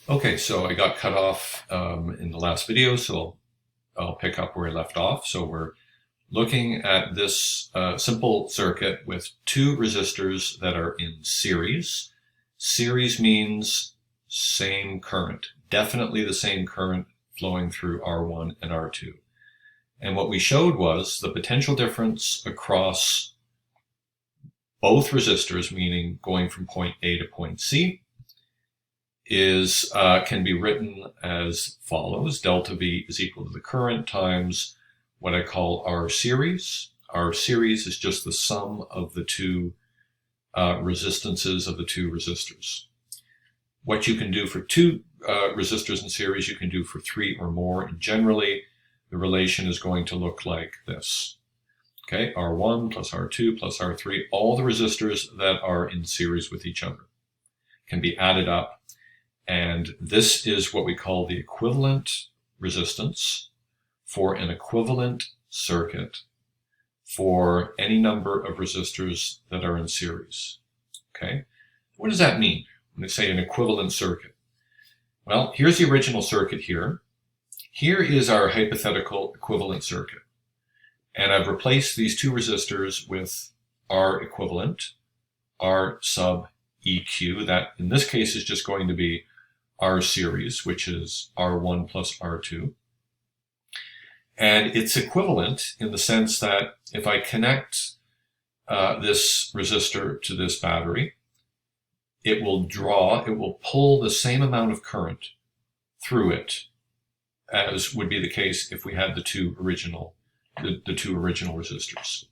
Okay, so I got cut off in the last video, so I'll pick up where I left off. So we're looking at this simple circuit with two resistors that are in series. Series means same current, definitely the same current flowing through R1 and R2. And what we showed was the potential difference across both resistors, meaning going from point A to point C, is can be written as follows. Delta V is equal to the current times what I call R series. R series is just the sum of the two resistances of the two resistors. What you can do for two resistors in series, you can do for three or more. And generally, the relation is going to look like this. Okay, R1 plus R2 plus R3, all the resistors that are in series with each other can be added up. And this is what we call the equivalent resistance for an equivalent circuit for any number of resistors that are in series. Okay, what does that mean when they say an equivalent circuit? Well, here's the original circuit here. Here is our hypothetical equivalent circuit. And I've replaced these two resistors with R equivalent, R sub EQ. That in this case is just going to be R series, which is R1 plus R2. And it's equivalent in the sense that if I connect this resistor to this battery, it will pull the same amount of current through it as would be the case if we had the two original resistors.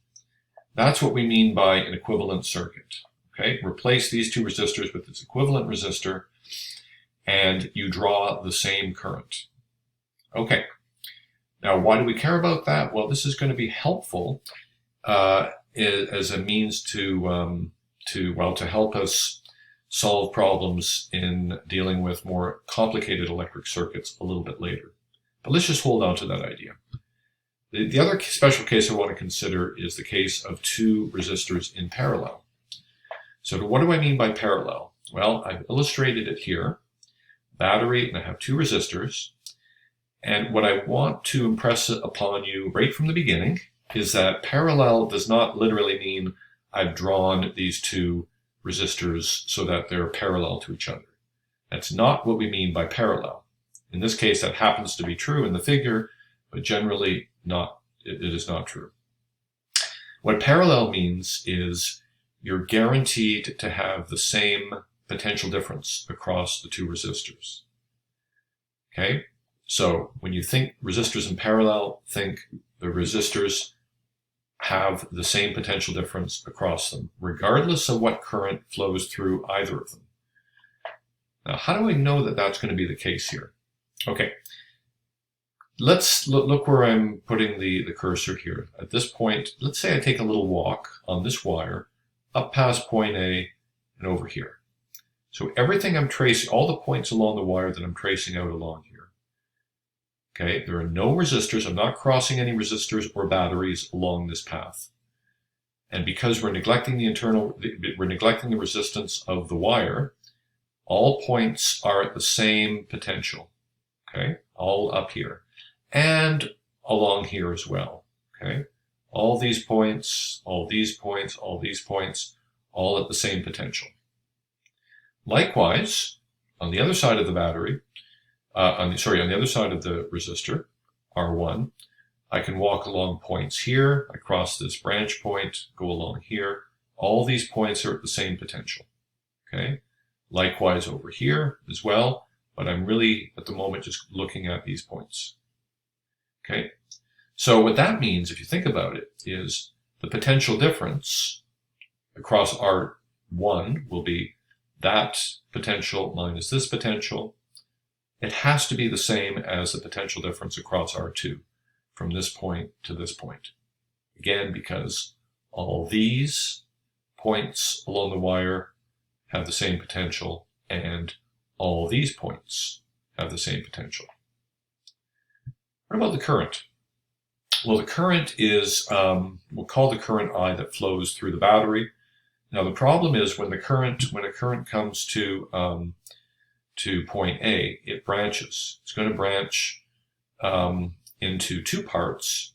That's what we mean by an equivalent circuit. Okay, replace these two resistors with this equivalent resistor, and you draw the same current. Okay, now why do we care about that? Well, this is going to be helpful as a means to help us solve problems in dealing with more complicated electric circuits a little bit later. But let's just hold on to that idea. The other special case I want to consider is the case of two resistors in parallel. So what do I mean by parallel? Well, I've illustrated it here. Battery, and I have two resistors. And what I want to impress upon you right from the beginning is that parallel does not literally mean I've drawn these two resistors so that they're parallel to each other. That's not what we mean by parallel. In this case, that happens to be true in the figure, but generally it is not true. What parallel means is you're guaranteed to have the same potential difference across the two resistors. Okay, so when you think resistors in parallel, think the resistors have the same potential difference across them, regardless of what current flows through either of them. Now, how do I know that that's going to be the case here? Okay, let's look where I'm putting the cursor here. At this point, let's say I take a little walk on this wire up past point A and over here. So everything I'm tracing, all the points along the wire that I'm tracing out along here. Okay, there are no resistors. I'm not crossing any resistors or batteries along this path. And because we're neglecting the resistance of the wire, all points are at the same potential. Okay, all up here and along here as well. Okay, all these points, all these points, all these points, all at the same potential. Likewise, on the other side of the battery, on the other side of the resistor, R1, I can walk along points here. I cross this branch point, go along here. All these points are at the same potential. Okay, likewise over here as well. But I'm really, at the moment, just looking at these points. Okay, so what that means, if you think about it, is the potential difference across R1 will be that potential minus this potential. It has to be the same as the potential difference across R2 from this point to this point. Again, because all these points along the wire have the same potential and all these points have the same potential. What about the current? Well, the current is, we'll call the current I that flows through the battery. Now, the problem is when a current comes to to point A, it branches. It's going to branch into two parts.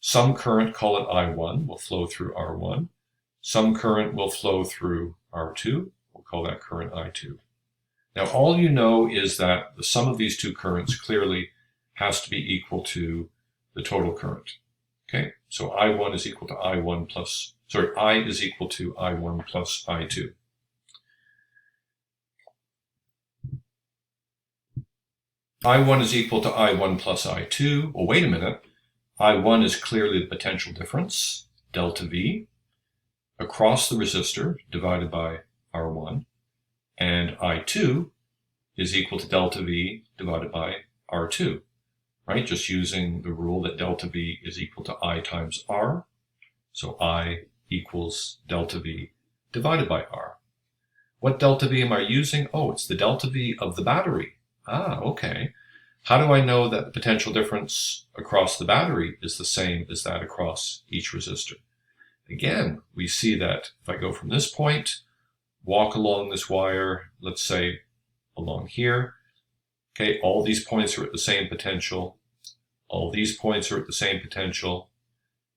Some current, call it I1, will flow through R1. Some current will flow through R2. We'll call that current I2. Now, all you know is that the sum of these two currents clearly has to be equal to the total current. Okay, so I1 is equal to I1 plus, I is equal to I1 plus I2. I1 is equal to I1 plus I2. Well, wait a minute. I1 is clearly the potential difference, delta V, across the resistor divided by R1. And I2 is equal to delta V divided by R2, right? Just using the rule that delta V is equal to I times R. So I equals delta V divided by R. What delta V am I using? Oh, it's the delta V of the battery. Ah, okay. How do I know that the potential difference across the battery is the same as that across each resistor? Again, we see that if I go from this point, walk along this wire, let's say along here, okay, all these points are at the same potential, all these points are at the same potential,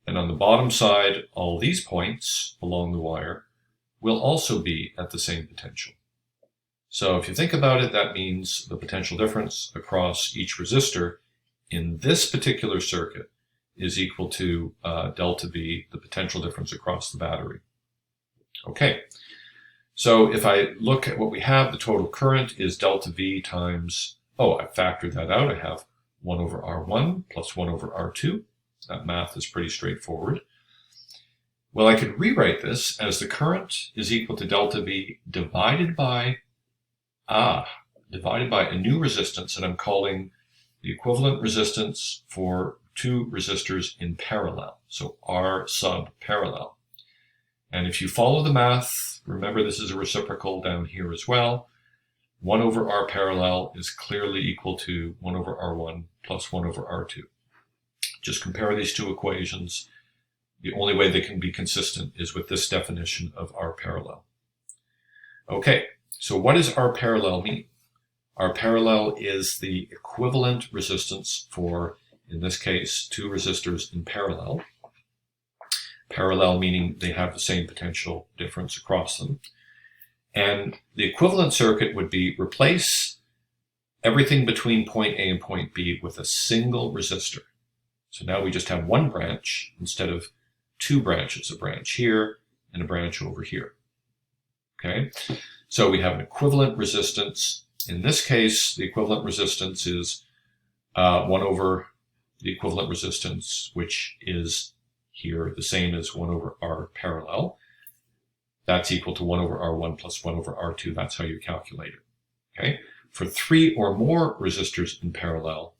and on the bottom side, all these points along the wire will also be at the same potential. So if you think about it, that means the potential difference across each resistor in this particular circuit is equal to delta V, the potential difference across the battery. Okay, so if I look at what we have, the total current is delta V times, I factored that out. I have 1 over R1 plus 1 over R2. That math is pretty straightforward. Well, I could rewrite this as the current is equal to delta V divided by a new resistance, and I'm calling the equivalent resistance for two resistors in parallel, so R sub parallel. And if you follow the math, remember this is a reciprocal down here as well. 1 over R parallel is clearly equal to 1 over R1 plus 1 over R2. Just compare these two equations. The only way they can be consistent is with this definition of R parallel. Okay, so what does R parallel mean? R parallel is the equivalent resistance for, in this case, two resistors in parallel. Parallel meaning they have the same potential difference across them. And the equivalent circuit would be replace everything between point A and point B with a single resistor. So now we just have one branch instead of two branches, a branch here and a branch over here. Okay, so we have an equivalent resistance. In this case, the equivalent resistance is 1 over the equivalent resistance, which is here the same as 1 over R parallel. That's equal to 1 over R1 plus 1 over R2. That's how you calculate it. Okay. For 3 or more resistors in parallel,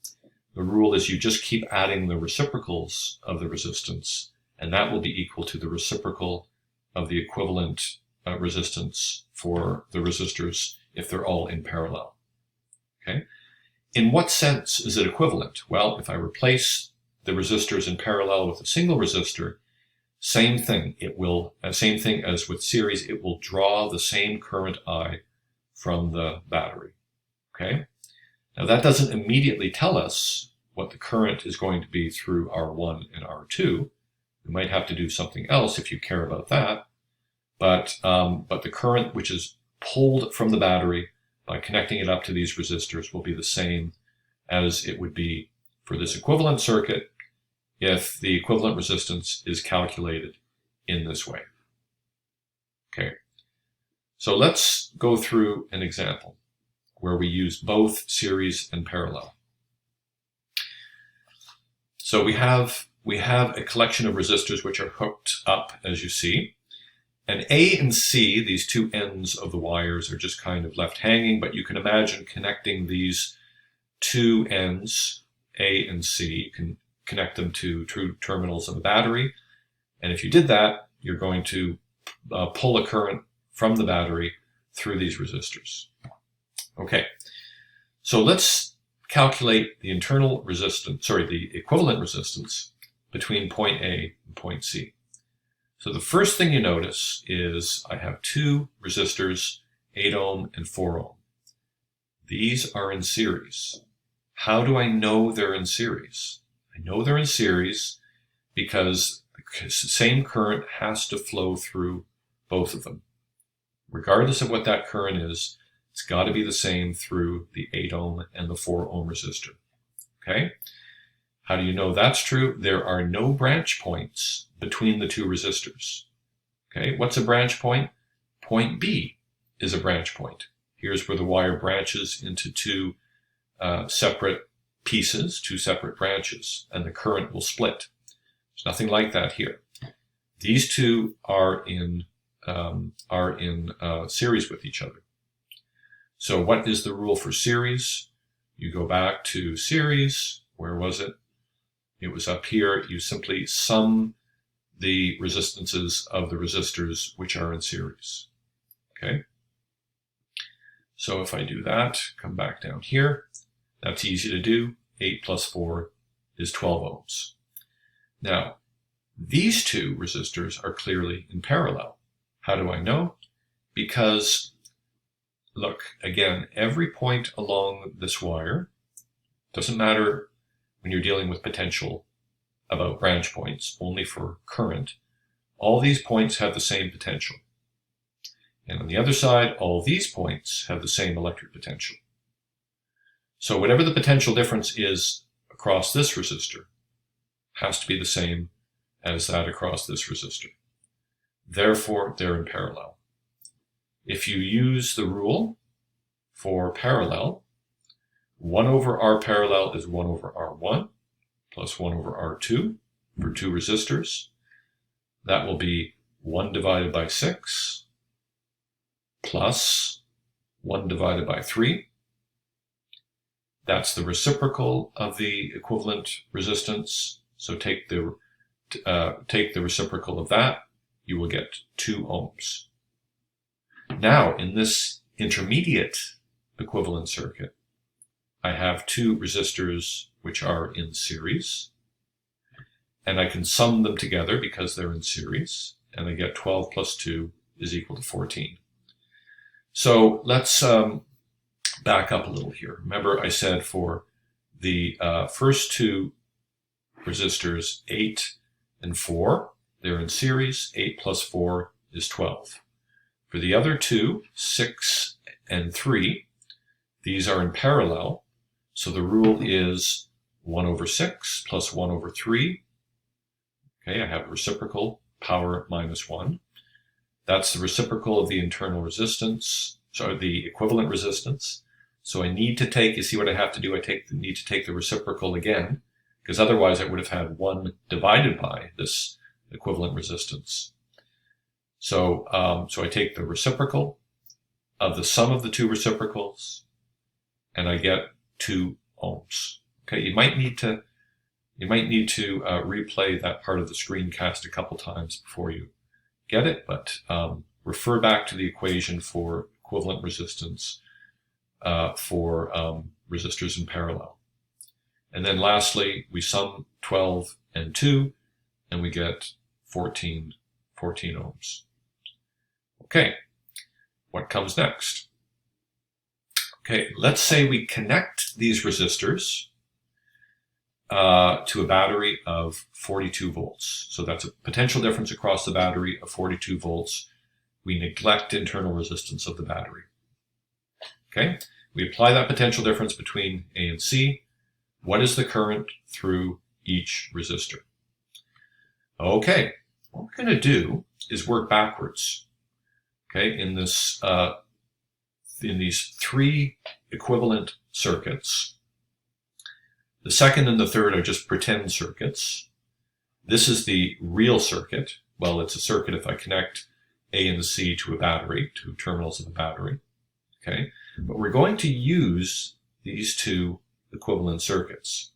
the rule is you just keep adding the reciprocals of the resistance, and that will be equal to the reciprocal of the equivalent resistance for the resistors if they're all in parallel. Okay. In what sense is it equivalent? Well, if I replace the resistors in parallel with a single resistor, same thing. It will, same thing as with series, it will draw the same current I from the battery. Okay. Now that doesn't immediately tell us what the current is going to be through R1 and R2. We might have to do something else if you care about that. But the current which is pulled from the battery by connecting it up to these resistors will be the same as it would be for this equivalent circuit if the equivalent resistance is calculated in this way. Okay, so let's go through an example where we use both series and parallel. So we have a collection of resistors which are hooked up, as you see. And A and C, these two ends of the wires, are just kind of left hanging, but you can imagine connecting these two ends, A and C. You can connect them to true terminals of a battery. And if you did that, you're going to pull a current from the battery through these resistors. Okay, so let's calculate the internal resistance, the equivalent resistance between point A and point C. So the first thing you notice is I have two resistors, 8 ohm and 4 ohm. These are in series. How do I know they're in series? I know they're in series because the same current has to flow through both of them. Regardless of what that current is, it's got to be the same through the 8 ohm and the 4 ohm resistor. Okay? How do you know that's true? There are no branch points between the two resistors. Okay, what's a branch point? Point B is a branch point. Here's where the wire branches into two separate pieces, two separate branches, and the current will split. There's nothing like that here. These two are in series with each other. So what is the rule for series? You go back to series. Where was it? It was up here. You simply sum the resistances of the resistors which are in series. Okay? So if I do that, come back down here, that's easy to do. 8 plus 4 is 12 ohms. Now, these two resistors are clearly in parallel. How do I know? Because, look, again, every point along this wire, doesn't matter when you're dealing with potential about branch points, only for current, all these points have the same potential. And on the other side, all these points have the same electric potential. So whatever the potential difference is across this resistor has to be the same as that across this resistor. Therefore, they're in parallel. If you use the rule for parallel, 1 over R parallel is 1 over R1 plus 1 over R2 for two resistors. That will be 1 divided by 6 plus 1 divided by 3. That's the reciprocal of the equivalent resistance. So take the reciprocal of that, you will get 2 ohms. Now, in this intermediate equivalent circuit, I have two resistors which are in series, and I can sum them together because they're in series, and I get 12 plus 2 is equal to 14. So let's back up a little here. Remember I said for the first two resistors, 8 and 4, they're in series. 8 plus 4 is 12. For the other two, 6 and 3, these are in parallel. So the rule is 1 over 6 plus 1 over 3. Okay, I have reciprocal, power minus 1. That's the reciprocal of the internal resistance, so the equivalent resistance. So I need to take, you see what I have to do? I need to take the reciprocal again, because otherwise I would have had 1 divided by this equivalent resistance. So, so I take the reciprocal of the sum of the two reciprocals, and I get 2 ohms. Okay, you might need to replay that part of the screencast a couple times before you get it, but refer back to the equation for equivalent resistance for resistors in parallel. And then lastly, we sum 12 and 2, and we get 14 ohms. Okay, what comes next? Okay, let's say we connect these resistors to a battery of 42 volts. So that's a potential difference across the battery of 42 volts. We neglect internal resistance of the battery. Okay, we apply that potential difference between A and C. What is the current through each resistor? Okay, what we're going to do is work backwards. Okay, in this in these 3 equivalent circuits, the second and the third are just pretend circuits. This is the real circuit. Well, it's a circuit if I connect A and the C to a battery, to terminals of a battery. Okay, but we're going to use these 2 equivalent circuits.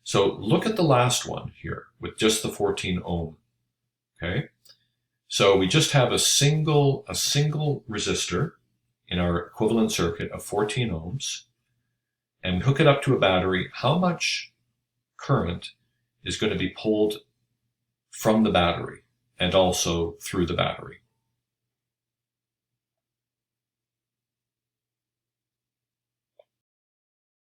So look at the last one here with just the 14 ohm. Okay, so we just have a single resistor in our equivalent circuit of 14 ohms, and hook it up to a battery. How much current is going to be pulled from the battery and also through the battery?